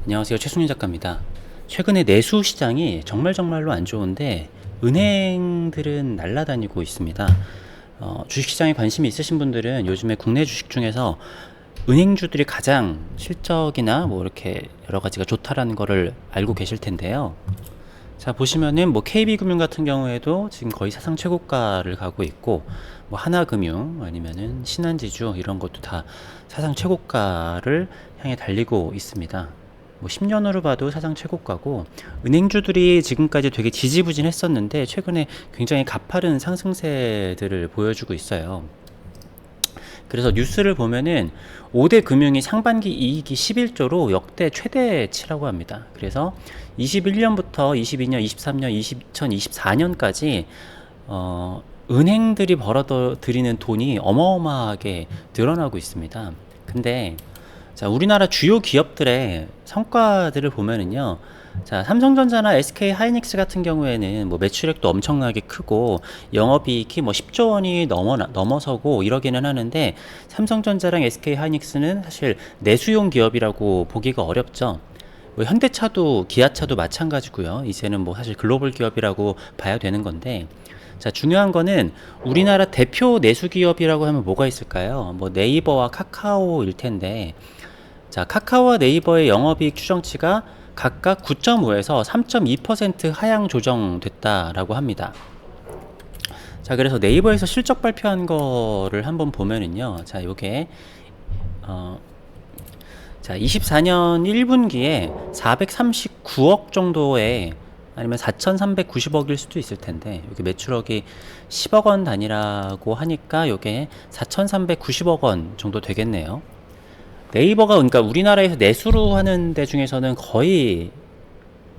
안녕하세요. 최순희 작가입니다. 최근에 내수 시장이 정말로 안 좋은데 은행들은 날아다니고 있습니다. 주식시장에 관심이 있으신 분들은 요즘에 국내 주식 중에서 은행주들이 가장 실적이나 뭐 이렇게 여러 가지가 좋다라는 거를 알고 계실 텐데요. 자, 보시면은 뭐 KB금융 같은 경우에도 지금 거의 사상 최고가를 가고 있고, 뭐 하나금융 아니면은 신한지주 이런 것도 다 사상 최고가를 향해 달리고 있습니다. 뭐 10년으로 봐도 사상 최고가고, 은행주들이 지금까지 되게 지지부진했었는데 최근에 굉장히 가파른 상승세들을 보여주고 있어요. 그래서 뉴스를 보면은 5대 금융이 상반기 이익이 11조로 역대 최대치라고 합니다. 그래서 21년부터 22년, 23년, 2024년까지 은행들이 벌어들이는 돈이 어마어마하게 늘어나고 있습니다. 근데 자, 우리나라 주요 기업들의 성과들을 보면은요. 자, 삼성전자나 SK 하이닉스 같은 경우에는 뭐 매출액도 엄청나게 크고 영업이익이 뭐 10조 원이 넘어서고 이러기는 하는데, 삼성전자랑 SK 하이닉스는 사실 내수용 기업이라고 보기가 어렵죠. 뭐 현대차도 기아차도 마찬가지고요. 이제는 뭐 사실 글로벌 기업이라고 봐야 되는 건데, 자, 중요한 거는 우리나라 대표 내수 기업이라고 하면 뭐가 있을까요? 뭐 네이버와 카카오일 텐데, 자, 카카오와 네이버의 영업이익 추정치가 각각 9.5에서 3.2% 하향 조정됐다라고 합니다. 자, 그래서 네이버에서 실적 발표한 거를 한번 보면은요. 자, 요게 자, 24년 1분기에 439억 정도의, 아니면 4,390억일 수도 있을 텐데, 여기 매출액이 10억 원 단위라고 하니까 요게 4,390억 원 정도 되겠네요. 네이버가 그러니까 우리나라에서 내수로 하는 데 중에서는 거의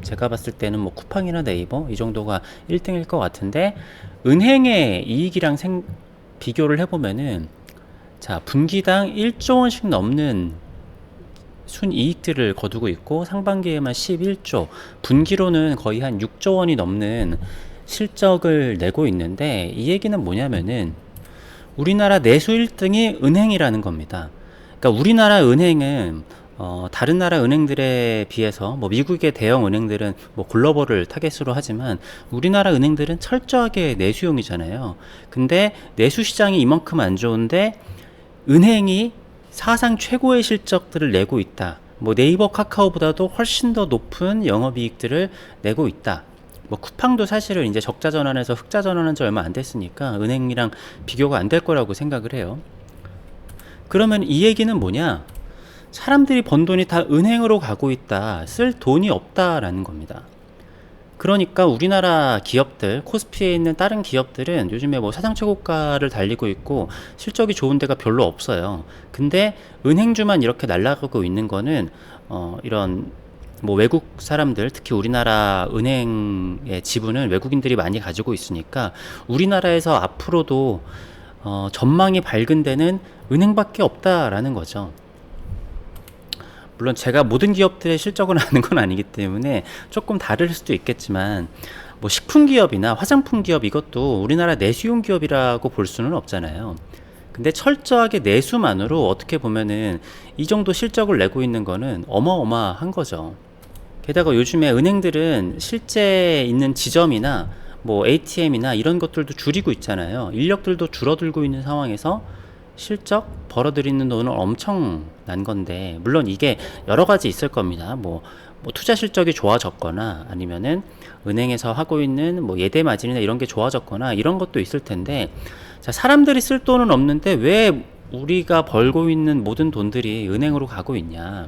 제가 봤을 때는 뭐 쿠팡이나 네이버 이 정도가 1등일 것 같은데, 은행의 이익이랑 비교를 해보면은, 자, 분기당 1조 원씩 넘는 순이익들을 거두고 있고, 상반기에만 11조, 분기로는 거의 한 6조 원이 넘는 실적을 내고 있는데, 이 얘기는 뭐냐면은 우리나라 내수 1등이 은행이라는 겁니다. 그러니까 우리나라 은행은 다른 나라 은행들에 비해서, 뭐 미국의 대형 은행들은 뭐 글로벌을 타겟으로 하지만 우리나라 은행들은 철저하게 내수용이잖아요. 근데 내수 시장이 이만큼 안 좋은데 은행이 사상 최고의 실적들을 내고 있다. 뭐 네이버 카카오보다도 훨씬 더 높은 영업이익들을 내고 있다. 뭐 쿠팡도 사실은 이제 적자 전환에서 흑자 전환한 지 얼마 안 됐으니까 은행이랑 비교가 안 될 거라고 생각을 해요. 그러면 이 얘기는 뭐냐? 사람들이 번 돈이 다 은행으로 가고 있다. 쓸 돈이 없다라는 겁니다. 그러니까 우리나라 기업들, 코스피에 있는 다른 기업들은 요즘에 뭐 사상 최고가를 달리고 있고 실적이 좋은 데가 별로 없어요. 근데 은행주만 이렇게 날아가고 있는 거는 이런 뭐 외국 사람들, 특히 우리나라 은행의 지분은 외국인들이 많이 가지고 있으니까 우리나라에서 앞으로도 전망이 밝은 데는 은행밖에 없다라는 거죠. 물론 제가 모든 기업들의 실적을 아는 건 아니기 때문에 조금 다를 수도 있겠지만, 뭐 식품 기업이나 화장품 기업 이것도 우리나라 내수용 기업이라고 볼 수는 없잖아요. 근데 철저하게 내수만으로 어떻게 보면은 이 정도 실적을 내고 있는 거는 어마어마한 거죠. 게다가 요즘에 은행들은 실제 있는 지점이나 뭐 ATM이나 이런 것들도 줄이고 있잖아요. 인력들도 줄어들고 있는 상황에서 실적 벌어들이는 돈은 엄청난 건데, 물론 이게 여러 가지 있을 겁니다. 뭐 투자 실적이 좋아졌거나 아니면은 은행에서 하고 있는 뭐 예대 마진이나 이런 게 좋아졌거나 이런 것도 있을 텐데, 자, 사람들이 쓸 돈은 없는데 왜 우리가 벌고 있는 모든 돈들이 은행으로 가고 있냐?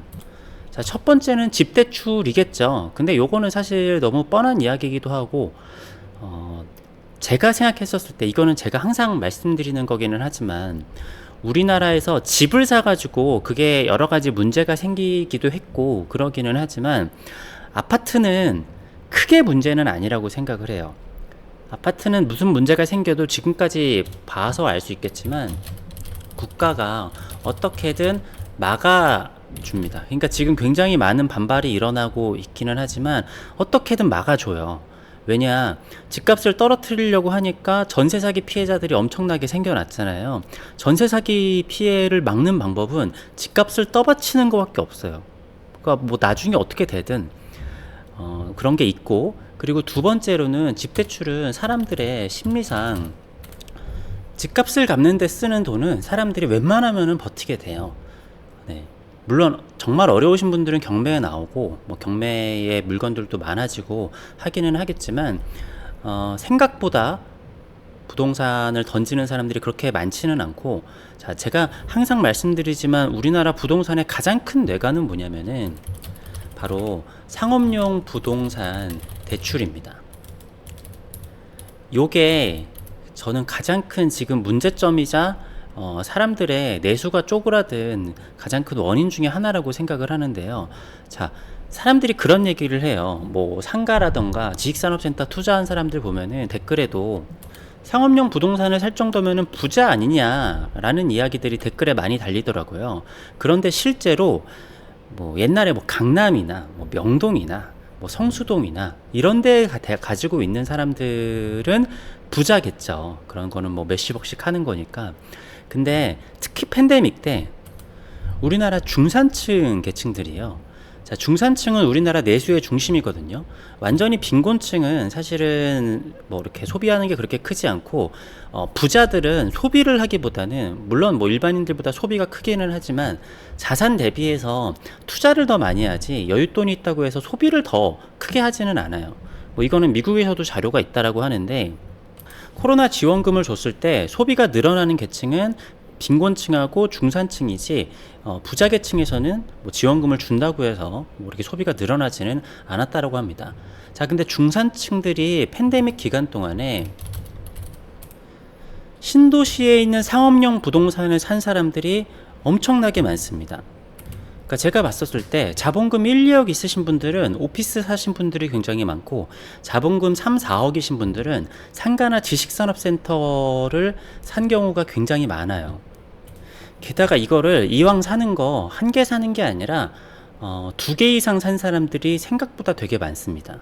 자, 첫 번째는 집 대출이겠죠. 근데 요거는 사실 너무 뻔한 이야기이기도 하고, 제가 생각했었을 때, 이거는 제가 항상 말씀드리는 거기는 하지만, 우리나라에서 집을 사가지고 그게 여러 가지 문제가 생기기도 했고 그러기는 하지만, 아파트는 크게 문제는 아니라고 생각을 해요. 아파트는 무슨 문제가 생겨도 지금까지 봐서 알 수 있겠지만 국가가 어떻게든 막아줍니다. 그러니까 지금 굉장히 많은 반발이 일어나고 있기는 하지만 어떻게든 막아줘요. 왜냐, 집값을 떨어뜨리려고 하니까 전세 사기 피해자들이 엄청나게 생겨났잖아요. 전세 사기 피해를 막는 방법은 집값을 떠받치는 것밖에 없어요. 그러니까 뭐 나중에 어떻게 되든 그런 게 있고, 그리고 두 번째로는 집대출은 사람들의 심리상 집값을 갚는 데 쓰는 돈은 사람들이 웬만하면은 버티게 돼요. 네. 물론 정말 어려우신 분들은 경매에 나오고 뭐 경매에 물건들도 많아지고 하기는 하겠지만 생각보다 부동산을 던지는 사람들이 그렇게 많지는 않고, 자, 제가 항상 말씀드리지만 우리나라 부동산의 가장 큰 뇌관은 뭐냐면은 바로 상업용 부동산 대출입니다. 요게 저는 가장 큰 지금 문제점이자 사람들의 내수가 쪼그라든 가장 큰 원인 중에 하나라고 생각을 하는데요. 자, 사람들이 그런 얘기를 해요. 뭐 상가라던가 지식산업센터 투자한 사람들 보면은 댓글에도 상업용 부동산을 살 정도면은 부자 아니냐라는 이야기들이 댓글에 많이 달리더라고요. 그런데 실제로 뭐 옛날에 뭐 강남이나 뭐 명동이나 뭐 성수동이나 이런 데 가지고 있는 사람들은 부자겠죠. 그런 거는 뭐 몇십억씩 하는 거니까. 근데 특히 팬데믹 때 우리나라 중산층 계층들이요. 자, 중산층은 우리나라 내수의 중심이거든요. 완전히 빈곤층은 사실은 뭐 이렇게 소비하는 게 그렇게 크지 않고, 부자들은 소비를 하기보다는, 물론 뭐 일반인들보다 소비가 크기는 하지만 자산 대비해서 투자를 더 많이 하지 여윳돈이 있다고 해서 소비를 더 크게 하지는 않아요. 뭐 이거는 미국에서도 자료가 있다라고 하는데, 코로나 지원금을 줬을 때 소비가 늘어나는 계층은 빈곤층하고 중산층이지, 부자 계층에서는 뭐 지원금을 준다고 해서 뭐 이렇게 소비가 늘어나지는 않았다라고 합니다. 자, 근데 중산층들이 팬데믹 기간 동안에 신도시에 있는 상업용 부동산을 산 사람들이 엄청나게 많습니다. 그러니까 제가 봤었을 때 자본금 1, 2억 있으신 분들은 오피스 사신 분들이 굉장히 많고, 자본금 3, 4억이신 분들은 상가나 지식산업센터를 산 경우가 굉장히 많아요. 게다가 이거를 이왕 사는 거 한 개 사는 게 아니라 2개 이상 산 사람들이 생각보다 되게 많습니다.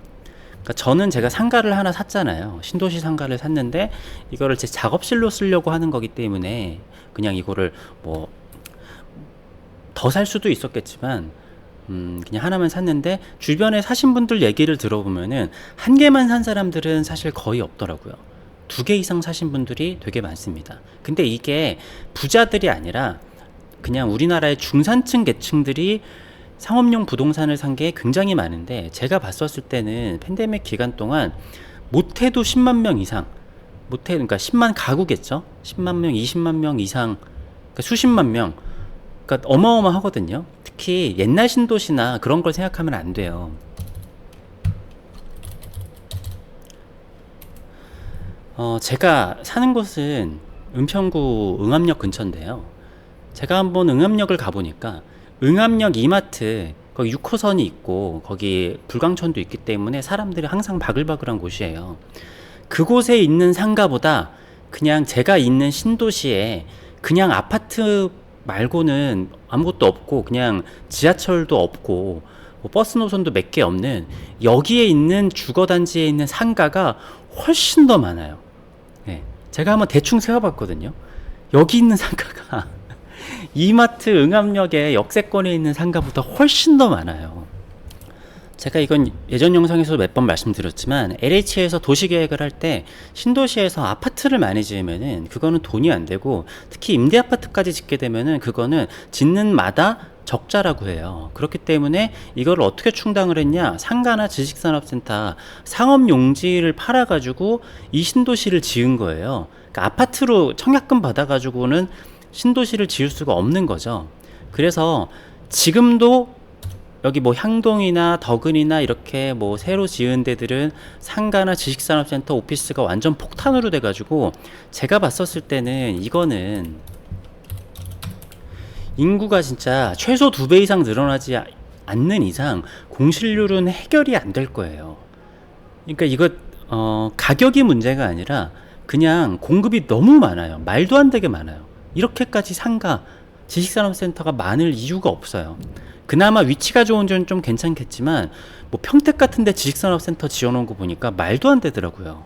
그러니까 저는 제가 상가를 하나 샀잖아요. 신도시 상가를 샀는데 이거를 제 작업실로 쓰려고 하는 거기 때문에 그냥 이거를 뭐 더 살 수도 있었겠지만 그냥 하나만 샀는데, 주변에 사신 분들 얘기를 들어보면은 한 개만 산 사람들은 사실 거의 없더라고요. 2개 이상 사신 분들이 되게 많습니다. 근데 이게 부자들이 아니라 그냥 우리나라의 중산층 계층들이 상업용 부동산을 산 게 굉장히 많은데, 제가 봤었을 때는 팬데믹 기간 동안 못해도 10만 명 이상, 그러니까 10만 가구겠죠? 10만 명, 20만 명 이상, 그러니까 수십만 명, 그러니까 어마어마하거든요. 특히 옛날 신도시나 그런 걸 생각하면 안 돼요. 제가 사는 곳은 은평구 응암역 근처인데요. 제가 한번 응암역을 가보니까 응암역 이마트 거기 6호선이 있고 거기 불광천도 있기 때문에 사람들이 항상 바글바글한 곳이에요. 그곳에 있는 상가보다 그냥 제가 있는 신도시에 그냥 아파트 말고는 아무것도 없고, 그냥 지하철도 없고 뭐 버스 노선도 몇 개 없는 여기에 있는 주거단지에 있는 상가가 훨씬 더 많아요. 네, 제가 한번 대충 세어봤거든요. 여기 있는 상가가 이마트 응암역의 역세권에 있는 상가보다 훨씬 더 많아요. 제가 이건 예전 영상에서 몇 번 말씀드렸지만, LH에서 도시계획을 할 때 신도시에서 아파트를 많이 지으면은 그거는 돈이 안 되고, 특히 임대 아파트까지 짓게 되면은 그거는 짓는 마다 적자라고 해요. 그렇기 때문에 이걸 어떻게 충당을 했냐, 상가나 지식산업센터 상업 용지를 팔아가지고 이 신도시를 지은 거예요. 그러니까 아파트로 청약금 받아가지고는 신도시를 지을 수가 없는 거죠. 그래서 지금도 여기 뭐 향동이나 덕은이나 이렇게 뭐 새로 지은 데들은 상가나 지식산업센터 오피스가 완전 폭탄으로 돼가지고, 제가 봤었을 때는 이거는 인구가 진짜 최소 2배 이상 늘어나지 않는 이상 공실률은 해결이 안 될 거예요. 그러니까 이거 가격이 문제가 아니라 그냥 공급이 너무 많아요. 말도 안 되게 많아요. 이렇게까지 상가, 지식산업센터가 많을 이유가 없어요. 그나마 위치가 좋은 데는 좀 괜찮겠지만 뭐 평택 같은데 지식산업센터 지어놓은 거 보니까 말도 안 되더라고요.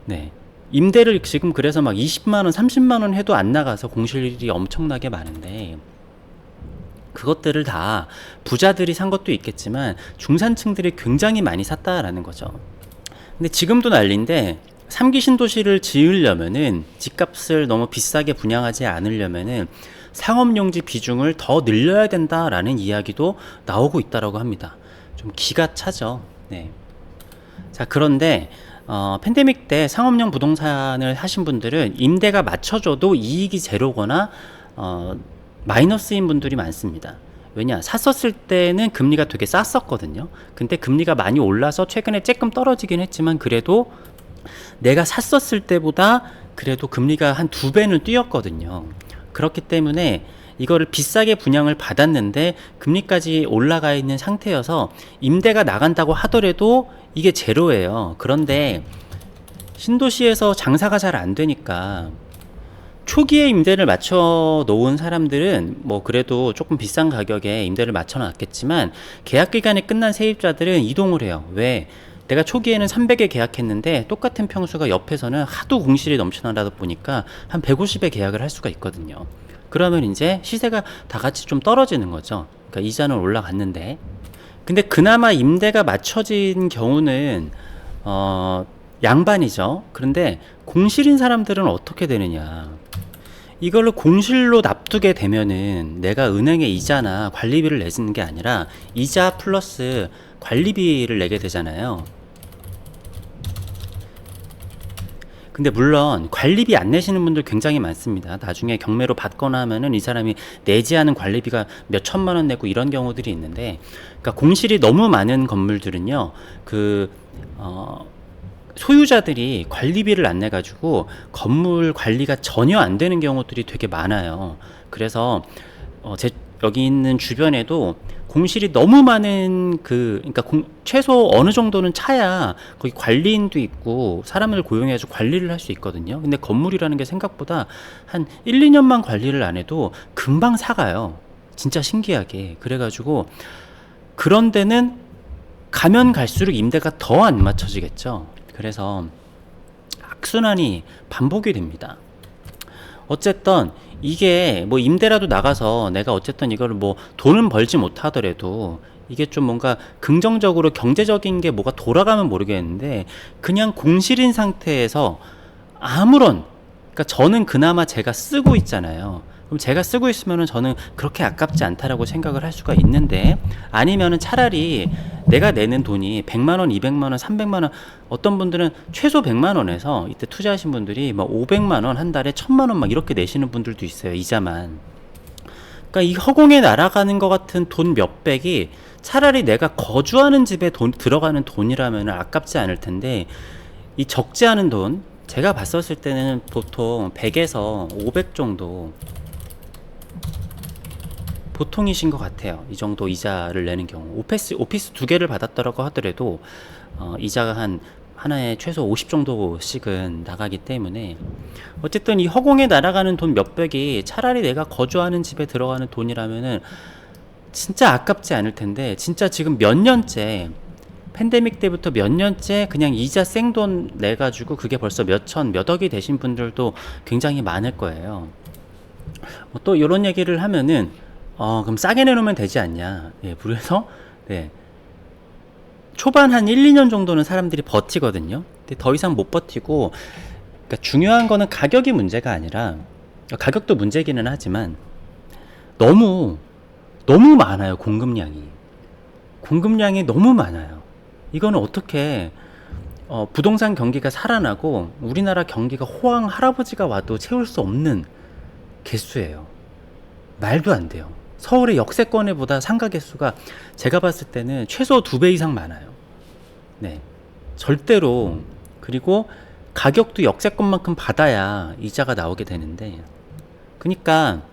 네, 임대를 지금 그래서 막 20만원 30만원 해도 안 나가서 공실률이 엄청나게 많은데, 그것들을 다 부자들이 산 것도 있겠지만 중산층들이 굉장히 많이 샀다라는 거죠. 근데 지금도 난리인데 3기 신도시를 지으려면은 집값을 너무 비싸게 분양하지 않으려면은 상업용지 비중을 더 늘려야 된다라는 이야기도 나오고 있다라고 합니다. 좀 기가 차죠. 네. 자, 그런데 팬데믹 때 상업용 부동산을 하신 분들은 임대가 맞춰줘도 이익이 제로거나 마이너스인 분들이 많습니다. 왜냐, 샀었을 때는 금리가 되게 쌌었거든요. 근데 금리가 많이 올라서 최근에 조금 떨어지긴 했지만 그래도 내가 샀었을 때보다 그래도 금리가 한 2배는 뛰었거든요. 그렇기 때문에 이거를 비싸게 분양을 받았는데 금리까지 올라가 있는 상태여서 임대가 나간다고 하더라도 이게 제로예요. 그런데 신도시에서 장사가 잘 안 되니까 초기에 임대를 맞춰 놓은 사람들은 뭐 그래도 조금 비싼 가격에 임대를 맞춰 놨겠지만 계약 기간이 끝난 세입자들은 이동을 해요. 왜? 내가 초기에는 300에 계약했는데 똑같은 평수가 옆에서는 하도 공실이 넘쳐나다 보니까 한 150에 계약을 할 수가 있거든요. 그러면 이제 시세가 다 같이 좀 떨어지는 거죠. 그러니까 이자는 올라갔는데. 근데 그나마 임대가 맞춰진 경우는 양반이죠. 그런데 공실인 사람들은 어떻게 되느냐. 이걸로 공실로 납두게 되면은 내가 은행에 이자나 관리비를 내는 게 아니라 이자 플러스 관리비를 내게 되잖아요. 근데 물론 관리비 안 내시는 분들 굉장히 많습니다. 나중에 경매로 받거나 하면은 이 사람이 내지 않은 관리비가 몇 천만 원 내고 이런 경우들이 있는데, 그러니까 공실이 너무 많은 건물들은요, 소유자들이 관리비를 안 내가지고 건물 관리가 전혀 안 되는 경우들이 되게 많아요. 그래서 여기 있는 주변에도 공실이 너무 많은 그러니까 최소 어느 정도는 차야 거기 관리인도 있고 사람을 고용해가지고 관리를 할 수 있거든요. 근데 건물이라는 게 생각보다 한 1, 2년만 관리를 안 해도 금방 사가요. 진짜 신기하게. 그래가지고 그런 데는 가면 갈수록 임대가 더 안 맞춰지겠죠. 그래서 악순환이 반복이 됩니다. 어쨌든 이게 뭐 임대라도 나가서 내가 어쨌든 이거를 뭐 돈은 벌지 못하더라도 이게 좀 뭔가 긍정적으로 경제적인 게 뭐가 돌아가면 모르겠는데 그냥 공실인 상태에서 그러니까 저는 그나마 제가 쓰고 있잖아요. 그럼 제가 쓰고 있으면은 저는 그렇게 아깝지 않다라고 생각을 할 수가 있는데, 아니면은 차라리 내가 내는 돈이 100만 원, 200만 원, 300만 원, 어떤 분들은 최소 100만 원에서 이때 투자하신 분들이 막 500만 원 한 달에 1000만 원 막 이렇게 내시는 분들도 있어요. 이자만. 그러니까 이 허공에 날아가는 것 같은 돈 몇백이 차라리 내가 거주하는 집에 들어가는 돈이라면 아깝지 않을 텐데, 이 적지 않은 돈, 제가 봤었을 때는 보통 100에서 500 정도 보통이신 것 같아요. 이 정도 이자를 내는 경우. 오피스 2개를 받았더라고 하더라도 이자가 하나에 최소 50 정도씩은 나가기 때문에, 어쨌든 이 허공에 날아가는 돈 몇백이 차라리 내가 거주하는 집에 들어가는 돈이라면은 진짜 아깝지 않을 텐데, 진짜 지금 몇 년째, 팬데믹 때부터 몇 년째 그냥 이자 생돈 내가지고 그게 벌써 몇 억이 되신 분들도 굉장히 많을 거예요. 또 이런 얘기를 하면은 그럼 싸게 내놓으면 되지 않냐. 예, 그래서 네, 초반 한 1, 2년 정도는 사람들이 버티거든요. 근데 더 이상 못 버티고, 그러니까 중요한 거는 가격이 문제가 아니라, 가격도 문제기는 하지만 너무 많아요. 공급량이 너무 많아요. 이거는 어떻게 부동산 경기가 살아나고 우리나라 경기가 호황 할아버지가 와도 채울 수 없는 개수예요. 말도 안 돼요. 서울의 역세권에보다 상가 개수가 제가 봤을 때는 최소 2배 이상 많아요. 네, 절대로. 그리고 가격도 역세권만큼 받아야 이자가 나오게 되는데, 그러니까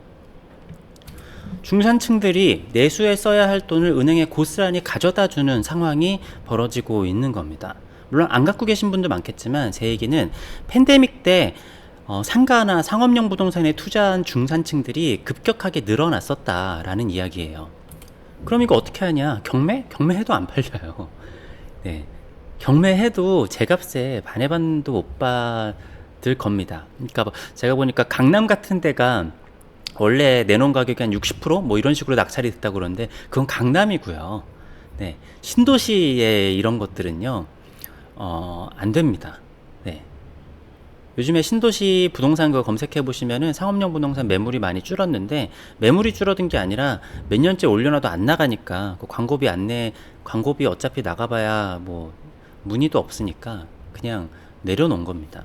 중산층들이 내수에 써야 할 돈을 은행에 고스란히 가져다주는 상황이 벌어지고 있는 겁니다. 물론 안 갖고 계신 분도 많겠지만 제 얘기는 팬데믹 때 상가나 상업용 부동산에 투자한 중산층들이 급격하게 늘어났었다라는 이야기예요. 그럼 이거 어떻게 하냐? 경매해도 안 팔려요. 네, 경매해도 제 값에 반의 반도 못 받을 겁니다. 그러니까 제가 보니까 강남 같은 데가 원래 내놓은 가격이 한 60%뭐 이런 식으로 낙찰이 됐다고 그러는데 그건 강남이고요. 네, 신도시의 이런 것들은요, 안 됩니다. 네. 요즘에 신도시 부동산 거 검색해 보시면은 상업용 부동산 매물이 많이 줄었는데, 매물이 줄어든 게 아니라 몇 년째 올려놔도 안 나가니까 그 광고비 어차피 나가봐야 뭐 문의도 없으니까 그냥 내려놓은 겁니다.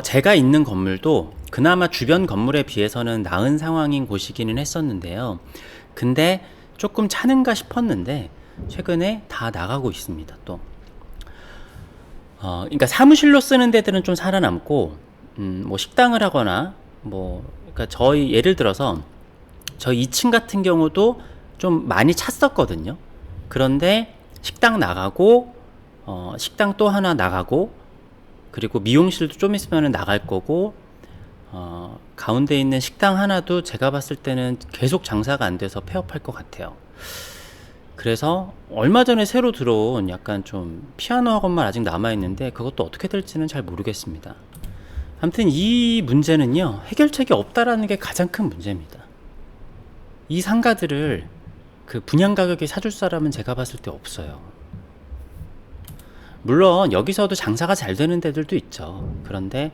제가 있는 건물도 그나마 주변 건물에 비해서는 나은 상황인 곳이기는 했었는데요. 근데 조금 차는가 싶었는데 최근에 다 나가고 있습니다. 또 그러니까 사무실로 쓰는 데들은 좀 살아남고, 뭐 식당을 하거나 뭐, 그러니까 저희 예를 들어서 저희 2층 같은 경우도 좀 많이 찼었거든요. 그런데 식당 나가고, 식당 또 하나 나가고, 그리고 미용실도 좀 있으면 나갈 거고, 가운데 있는 식당 하나도 제가 봤을 때는 계속 장사가 안 돼서 폐업할 것 같아요. 그래서 얼마 전에 새로 들어온 약간 좀 피아노 학원만 아직 남아있는데 그것도 어떻게 될지는 잘 모르겠습니다. 아무튼 이 문제는요, 해결책이 없다라는 게 가장 큰 문제입니다. 이 상가들을 그 분양 가격에 사줄 사람은 제가 봤을 때 없어요. 물론 여기서도 장사가 잘 되는 데들도 있죠. 그런데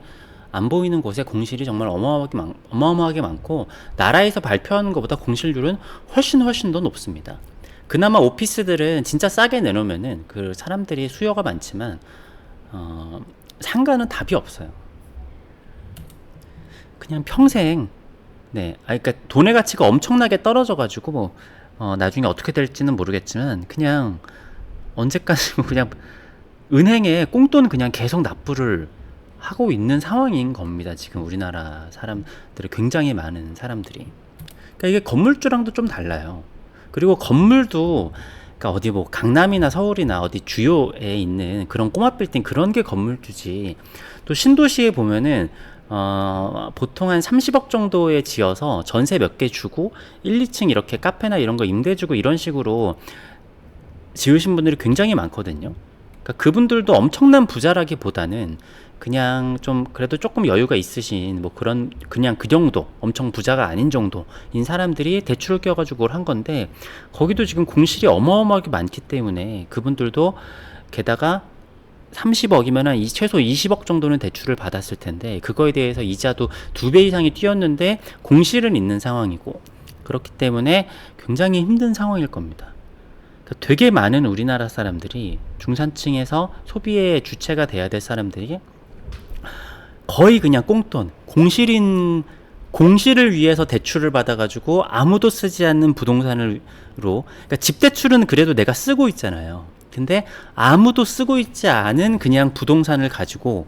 안 보이는 곳에 공실이 정말 어마어마하게 많고, 나라에서 발표하는 것보다 공실률은 훨씬 더 높습니다. 그나마 오피스들은 진짜 싸게 내놓으면은 그 사람들이 수요가 많지만, 상가는 답이 없어요. 그냥 평생, 네, 그러니까 돈의 가치가 엄청나게 떨어져가지고 나중에 어떻게 될지는 모르겠지만 그냥 언제까지 그냥 은행에 꽁돈 그냥 계속 납부를 하고 있는 상황인 겁니다. 지금 우리나라 사람들이, 굉장히 많은 사람들이. 그러니까 이게 건물주랑도 좀 달라요. 그리고 건물도, 그러니까 어디 뭐 강남이나 서울이나 어디 주요에 있는 그런 꼬마 빌딩, 그런 게 건물주지. 또 신도시에 보면은 보통 한 30억 정도에 지어서 전세 몇 개 주고 1, 2층 이렇게 카페나 이런 거 임대 주고 이런 식으로 지으신 분들이 굉장히 많거든요. 그러니까 그분들도 엄청난 부자라기보다는 그냥 좀 그래도 조금 여유가 있으신 뭐 그냥 그 정도, 엄청 부자가 아닌 정도인 사람들이 대출을 껴가지고 그걸 한 건데, 거기도 지금 공실이 어마어마하게 많기 때문에 그분들도, 게다가 30억이면 한 최소 20억 정도는 대출을 받았을 텐데 그거에 대해서 이자도 2배 이상이 뛰었는데 공실은 있는 상황이고, 그렇기 때문에 굉장히 힘든 상황일 겁니다. 그러니까 되게 많은 우리나라 사람들이, 중산층에서 소비의 주체가 돼야 될 사람들이 거의 그냥 꽁돈, 공실을 위해서 대출을 받아가지고 아무도 쓰지 않는 부동산으로, 그러니까 집 대출은 그래도 내가 쓰고 있잖아요. 근데 아무도 쓰고 있지 않은 그냥 부동산을 가지고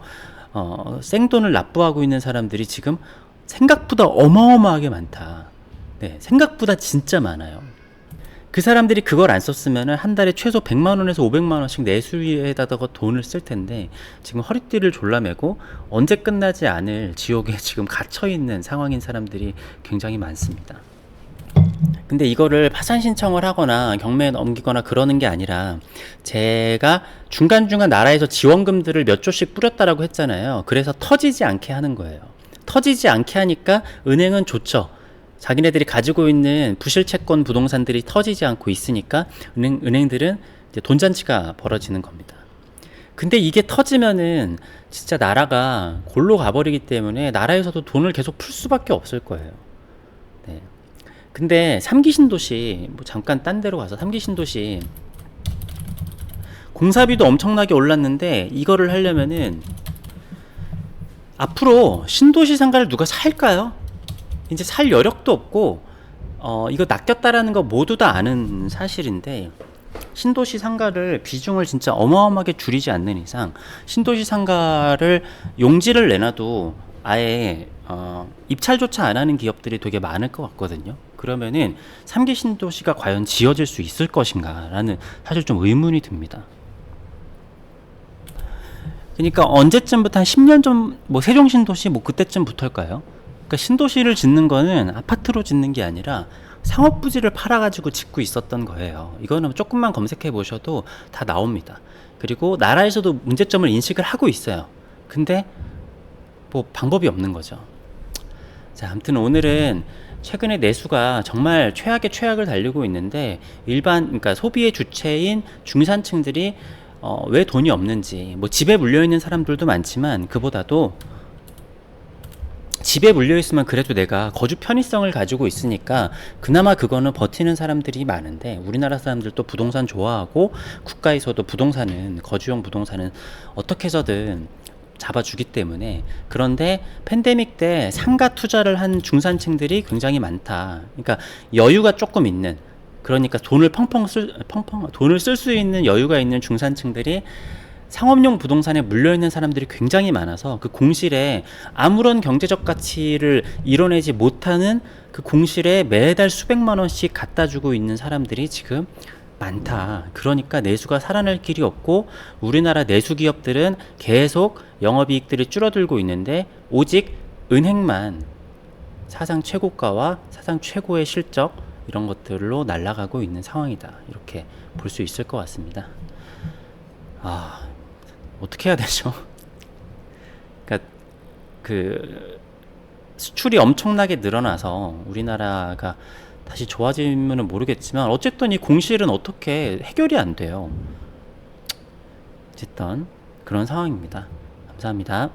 생돈을 납부하고 있는 사람들이 지금 생각보다 어마어마하게 많다. 네, 생각보다 진짜 많아요. 그 사람들이 그걸 안 썼으면 한 달에 최소 100만 원에서 500만 원씩 내수위에다가 돈을 쓸 텐데 지금 허리띠를 졸라매고 언제 끝나지 않을 지옥에 지금 갇혀있는 상황인 사람들이 굉장히 많습니다. 근데 이거를 파산 신청을 하거나 경매에 넘기거나 그러는 게 아니라, 제가 중간중간 나라에서 지원금들을 몇 조씩 뿌렸다라고 했잖아요. 그래서 터지지 않게 하는 거예요. 터지지 않게 하니까 은행은 좋죠. 자기네들이 가지고 있는 부실채권 부동산들이 터지지 않고 있으니까 은행들은 이제 돈잔치가 벌어지는 겁니다. 근데 이게 터지면은 진짜 나라가 골로 가버리기 때문에 나라에서도 돈을 계속 풀 수밖에 없을 거예요. 네. 근데 3기 신도시, 뭐 잠깐 딴 데로 가서 3기 신도시 공사비도 엄청나게 올랐는데, 이거를 하려면은 앞으로 신도시 상가를 누가 살까요? 이제 살 여력도 없고, 이거 낚였다라는 거 모두 다 아는 사실인데, 신도시 상가를 비중을 진짜 어마어마하게 줄이지 않는 이상 신도시 상가를 용지를 내놔도 아예 입찰조차 안 하는 기업들이 되게 많을 것 같거든요. 그러면은 3기 신도시가 과연 지어질 수 있을 것인가 라는 사실 좀 의문이 듭니다. 그러니까 언제쯤부터, 한 10년 전 뭐 세종신도시 뭐 그때쯤부터일까요? 그러니까 신도시를 짓는 거는 아파트로 짓는 게 아니라 상업부지를 팔아가지고 짓고 있었던 거예요. 이거는 조금만 검색해 보셔도 다 나옵니다. 그리고 나라에서도 문제점을 인식을 하고 있어요. 근데 뭐 방법이 없는 거죠. 자, 아무튼 오늘은 최근에 내수가 정말 최악의 최악을 달리고 있는데 그러니까 소비의 주체인 중산층들이 왜 돈이 없는지, 뭐 집에 물려 있는 사람들도 많지만 그보다도 집에 물려 있으면 그래도 내가 거주 편의성을 가지고 있으니까 그나마 그거는 버티는 사람들이 많은데, 우리나라 사람들도 부동산 좋아하고 국가에서도 부동산은, 거주용 부동산은 어떻게 해서든 잡아주기 때문에. 그런데 팬데믹 때 상가 투자를 한 중산층들이 굉장히 많다. 그러니까 여유가 조금 있는, 그러니까 돈을 쓸 수 있는 여유가 있는 중산층들이 상업용 부동산에 물려있는 사람들이 굉장히 많아서 그 공실에 아무런 경제적 가치를 이뤄내지 못하는 그 공실에 매달 수백만 원씩 갖다 주고 있는 사람들이 지금 많다. 그러니까 내수가 살아날 길이 없고 우리나라 내수 기업들은 계속 영업이익들이 줄어들고 있는데 오직 은행만 사상 최고가와 사상 최고의 실적, 이런 것들로 날아가고 있는 상황이다. 이렇게 볼 수 있을 것 같습니다. 어떻게 해야 되죠? 그러니까 그 수출이 엄청나게 늘어나서 우리나라가 다시 좋아지면은 모르겠지만 어쨌든 이 공실은 어떻게 해결이 안 돼요. 어쨌든 그런 상황입니다. 감사합니다.